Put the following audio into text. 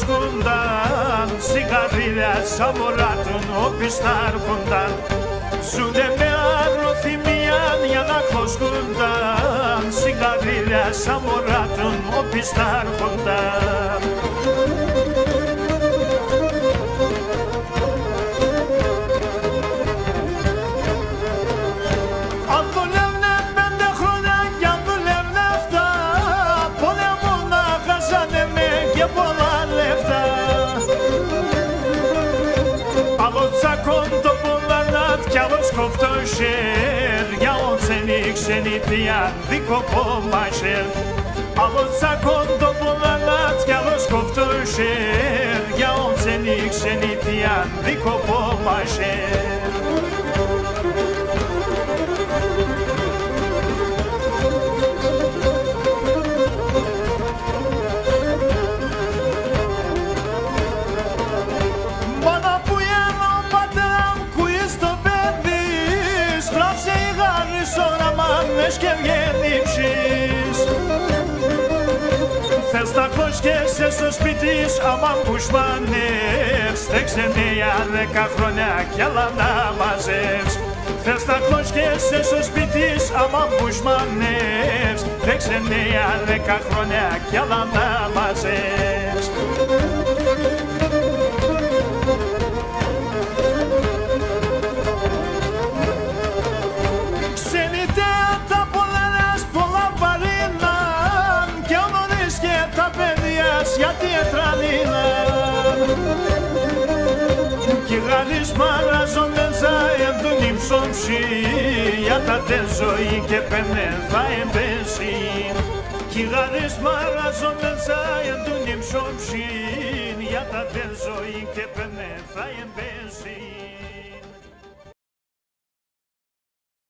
κοσκούνταν, σιγαρίλια σαν μωράτων όποιοι στάρχονταν. Ζουνε με αρωθυμία για να κοσκούνταν, σιγαρίλια σαν μωράτων όποιοι στάρχονταν. Κι άλλος κοφτό σέρ, για ότσενη ξενιτιάν δίκοπο μάσερ. Άλλος τσακόντο πολλανάτ, κι άλλος κοφτό σέρ, για ότσενη ξενιτιάν δίκοπο μάσερ. Και βγαίνεις. Θες να κοσκέσαι στο σπίτι άμα πουσμανεύς. Τρέξε νέα 10 χρόνια κι άλλα να μαζεύς. Θες να κοσκέσαι στο σπίτι άμα πουσμανεύς. Τρέξε νέα 10 χρόνια κι άλλα να μαζεύς. Γιατί ετρανίναν κι γάλις μαράζονται ζάεν του νύψομψη για τα τε ζωή και πένε θα εμπέσει κι γάλις μαράζονται ζάεν του νύψομψη για τα τε ζωή και πένε θα εμπέσει.